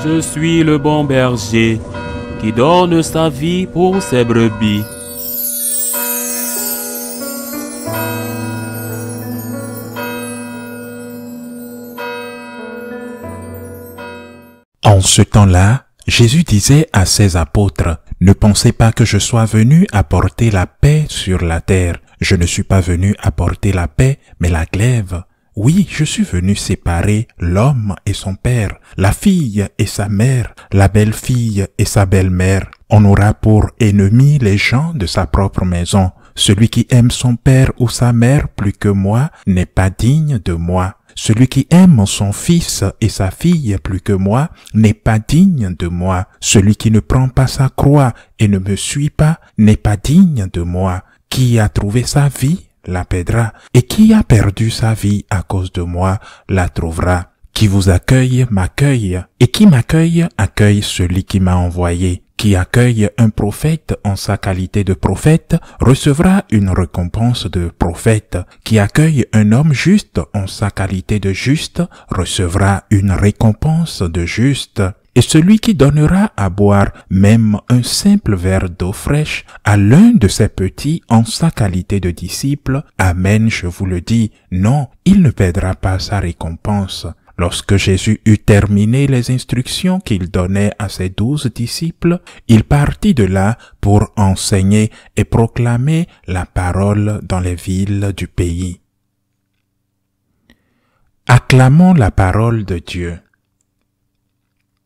Je suis le bon berger qui donne sa vie pour ses brebis. En ce temps-là, Jésus disait à ses apôtres, « Ne pensez pas que je sois venu apporter la paix sur la terre. Je ne suis pas venu apporter la paix, mais la glaive. Oui, je suis venu séparer l'homme et son père, la fille et sa mère, la belle-fille et sa belle-mère. On aura pour ennemis les gens de sa propre maison. Celui qui aime son père ou sa mère plus que moi n'est pas digne de moi. Celui qui aime son fils et sa fille plus que moi n'est pas digne de moi. Celui qui ne prend pas sa croix et ne me suit pas n'est pas digne de moi. Qui a trouvé sa vie la perdra, et qui a perdu sa vie à cause de moi la trouvera. Qui vous accueille m'accueille, et qui m'accueille accueille celui qui m'a envoyé. Qui accueille un prophète en sa qualité de prophète recevra une récompense de prophète. Qui accueille un homme juste en sa qualité de juste recevra une récompense de juste. Et celui qui donnera à boire même un simple verre d'eau fraîche à l'un de ses petits en sa qualité de disciple, amen, je vous le dis, non, il ne perdra pas sa récompense. Lorsque Jésus eut terminé les instructions qu'il donnait à ses 12 disciples, il partit de là pour enseigner et proclamer la parole dans les villes du pays. Acclamons la parole de Dieu.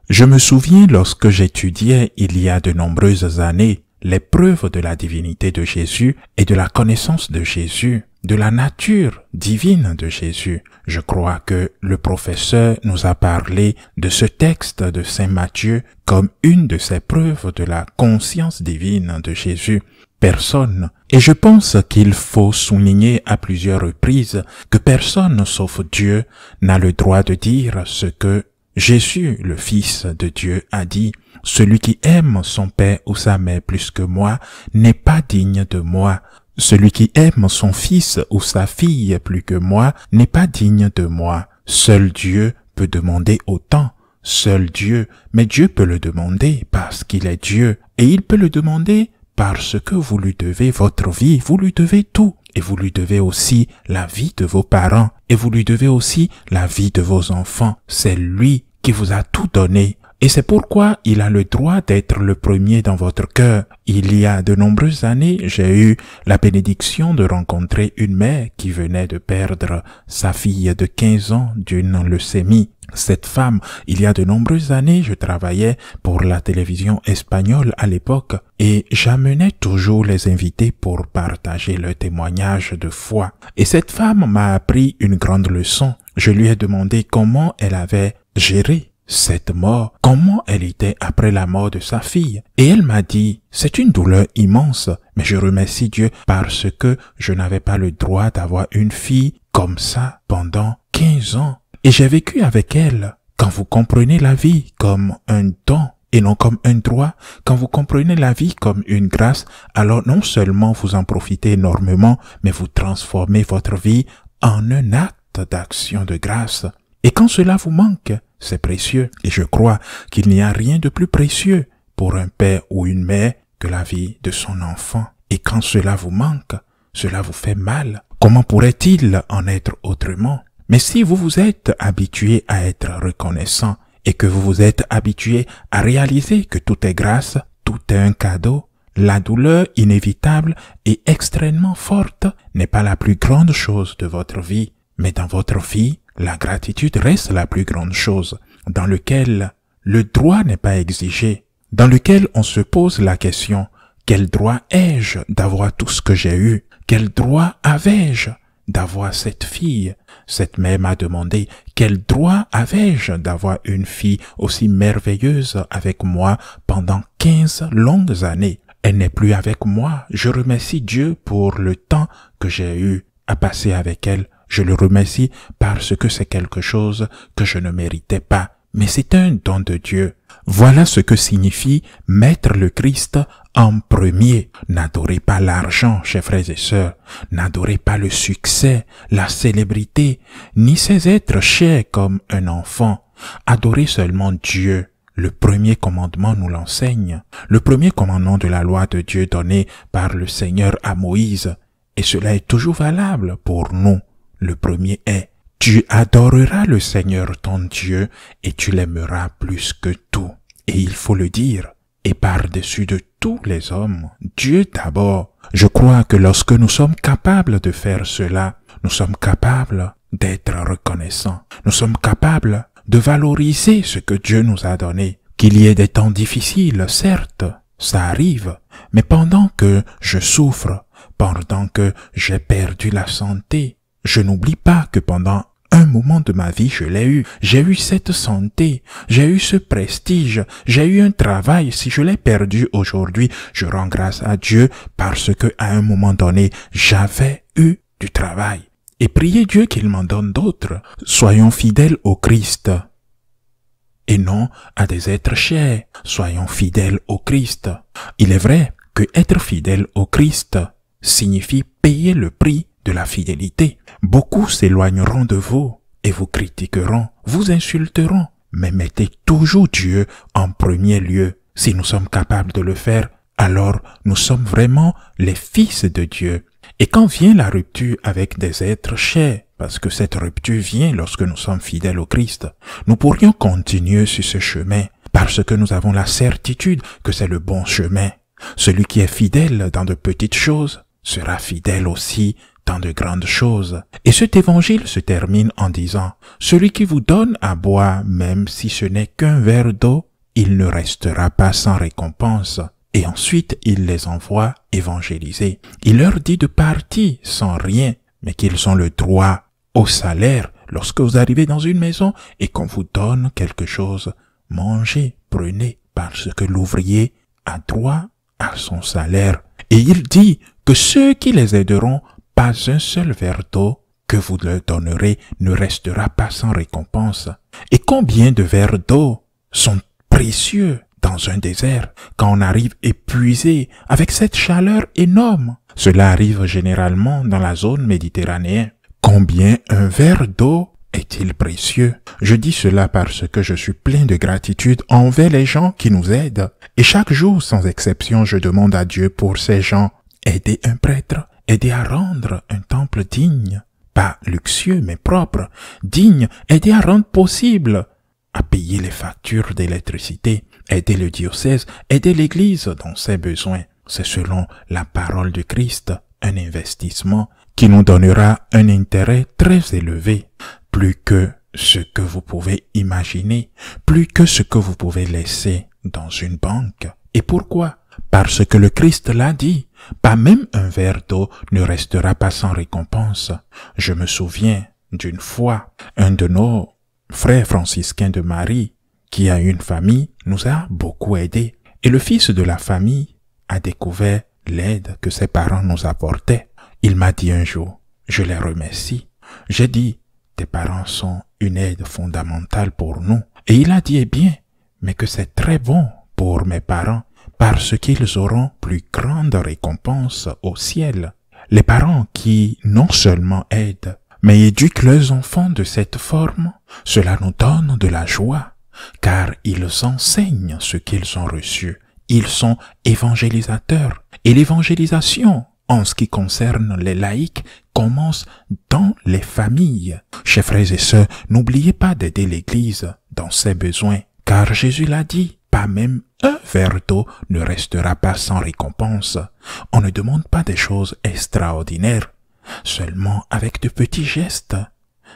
Je me souviens lorsque j'étudiais il y a de nombreuses années les preuves de la divinité de Jésus et de la connaissance de Jésus, de la nature divine de Jésus. Je crois que le professeur nous a parlé de ce texte de Saint Matthieu comme une de ces preuves de la conscience divine de Jésus. Personne, et je pense qu'il faut souligner à plusieurs reprises que personne sauf Dieu n'a le droit de dire ce que Jésus, le Fils de Dieu, a dit, « Celui qui aime son père ou sa mère plus que moi n'est pas digne de moi. Celui qui aime son fils ou sa fille plus que moi n'est pas digne de moi. » Seul Dieu peut demander autant. Seul Dieu, mais Dieu peut le demander parce qu'il est Dieu. Et il peut le demander parce que vous lui devez votre vie, vous lui devez tout. Et vous lui devez aussi la vie de vos parents. Et vous lui devez aussi la vie de vos enfants. C'est lui qui vous a tout donné. Et c'est pourquoi il a le droit d'être le premier dans votre cœur. Il y a de nombreuses années, j'ai eu la bénédiction de rencontrer une mère qui venait de perdre sa fille de 15 ans d'une leucémie. Cette femme, il y a de nombreuses années, je travaillais pour la télévision espagnole à l'époque et j'amenais toujours les invités pour partager leur témoignage de foi. Et cette femme m'a appris une grande leçon. Je lui ai demandé comment elle avait géré cette mort, comment elle était après la mort de sa fille. Et elle m'a dit, c'est une douleur immense, mais je remercie Dieu parce que je n'avais pas le droit d'avoir une fille comme ça pendant 15 ans. Et j'ai vécu avec elle. Quand vous comprenez la vie comme un don et non comme un droit, quand vous comprenez la vie comme une grâce, alors non seulement vous en profitez énormément, mais vous transformez votre vie en un acte d'action de grâce. Et quand cela vous manque, c'est précieux. Et je crois qu'il n'y a rien de plus précieux pour un père ou une mère que la vie de son enfant. Et quand cela vous manque, cela vous fait mal. Comment pourrait-il en être autrement? Mais si vous vous êtes habitué à être reconnaissant et que vous vous êtes habitué à réaliser que tout est grâce, tout est un cadeau, la douleur inévitable et extrêmement forte n'est pas la plus grande chose de votre vie. Mais dans votre vie, la gratitude reste la plus grande chose, dans lequel le droit n'est pas exigé, dans lequel on se pose la question, quel droit ai-je d'avoir tout ce que j'ai eu? Quel droit avais-je d'avoir cette fille? Cette mère m'a demandé, quel droit avais-je d'avoir une fille aussi merveilleuse avec moi pendant 15 longues années? Elle n'est plus avec moi. Je remercie Dieu pour le temps que j'ai eu à passer avec elle. Je le remercie parce que c'est quelque chose que je ne méritais pas. Mais c'est un don de Dieu. Voilà ce que signifie mettre le Christ en premier. N'adorez pas l'argent, chers frères et sœurs. N'adorez pas le succès, la célébrité, ni ces êtres chers comme un enfant. Adorez seulement Dieu. Le premier commandement nous l'enseigne, le premier commandement de la loi de Dieu donné par le Seigneur à Moïse, et cela est toujours valable pour nous. Le premier est: tu adoreras le Seigneur ton Dieu et tu l'aimeras plus que tout. Et il faut le dire, et par-dessus de tous les hommes, Dieu d'abord. Je crois que lorsque nous sommes capables de faire cela, nous sommes capables d'être reconnaissants. Nous sommes capables de valoriser ce que Dieu nous a donné. Qu'il y ait des temps difficiles, certes, ça arrive, mais pendant que je souffre, pendant que j'ai perdu la santé, je n'oublie pas que pendant un moment de ma vie, je l'ai eu. J'ai eu cette santé, j'ai eu ce prestige, j'ai eu un travail. Si je l'ai perdu aujourd'hui, je rends grâce à Dieu parce que à un moment donné, j'avais eu du travail. Et priez Dieu qu'il m'en donne d'autres. Soyons fidèles au Christ et non à des êtres chers. Soyons fidèles au Christ. Il est vrai que être fidèle au Christ signifie payer le prix de la fidélité. Beaucoup s'éloigneront de vous et vous critiqueront, vous insulteront, mais mettez toujours Dieu en premier lieu. Si nous sommes capables de le faire, alors nous sommes vraiment les fils de Dieu. Et quand vient la rupture avec des êtres chers, parce que cette rupture vient lorsque nous sommes fidèles au Christ, nous pourrions continuer sur ce chemin parce que nous avons la certitude que c'est le bon chemin. Celui qui est fidèle dans de petites choses sera fidèle aussi dans de grandes choses. Et cet évangile se termine en disant: celui qui vous donne à boire, même si ce n'est qu'un verre d'eau, il ne restera pas sans récompense. Et ensuite, il les envoie évangéliser. Il leur dit de partir sans rien, mais qu'ils ont le droit au salaire. Lorsque vous arrivez dans une maison et qu'on vous donne quelque chose, mangez, prenez, parce que l'ouvrier a droit à son salaire. Et il dit que ceux qui les aideront, pas un seul verre d'eau que vous leur donnerez ne restera pas sans récompense. Et combien de verres d'eau sont précieux dans un désert quand on arrive épuisé avec cette chaleur énorme? Cela arrive généralement dans la zone méditerranéenne. Combien un verre d'eau est-il précieux? Je dis cela parce que je suis plein de gratitude envers les gens qui nous aident. Et chaque jour, sans exception, je demande à Dieu pour ces gens. Aider un prêtre, aider à rendre un temple digne, pas luxueux mais propre, digne, aider à rendre possible, à payer les factures d'électricité, aider le diocèse, aider l'Église dans ses besoins. C'est selon la parole de Christ, un investissement qui nous donnera un intérêt très élevé, plus que ce que vous pouvez imaginer, plus que ce que vous pouvez laisser dans une banque. Et pourquoi? Parce que le Christ l'a dit, pas même un verre d'eau ne restera pas sans récompense. Je me souviens d'une fois, un de nos frères franciscains de Marie, qui a une famille, nous a beaucoup aidés. Et le fils de la famille a découvert l'aide que ses parents nous apportaient. Il m'a dit un jour, je les remercie. J'ai dit, tes parents sont une aide fondamentale pour nous. Et il a dit, eh bien, mais que c'est très bon pour mes parents, parce qu'ils auront plus grande récompense au ciel. Les parents qui non seulement aident, mais éduquent leurs enfants de cette forme, cela nous donne de la joie, car ils enseignent ce qu'ils ont reçu. Ils sont évangélisateurs. Et l'évangélisation, en ce qui concerne les laïcs, commence dans les familles. Chers frères et sœurs, n'oubliez pas d'aider l'Église dans ses besoins, car Jésus l'a dit, pas même un verre d'eau ne restera pas sans récompense. On ne demande pas des choses extraordinaires, seulement avec de petits gestes.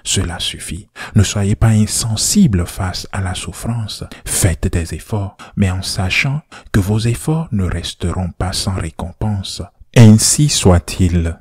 Cela suffit. Ne soyez pas insensibles face à la souffrance. Faites des efforts, mais en sachant que vos efforts ne resteront pas sans récompense. Ainsi soit-il.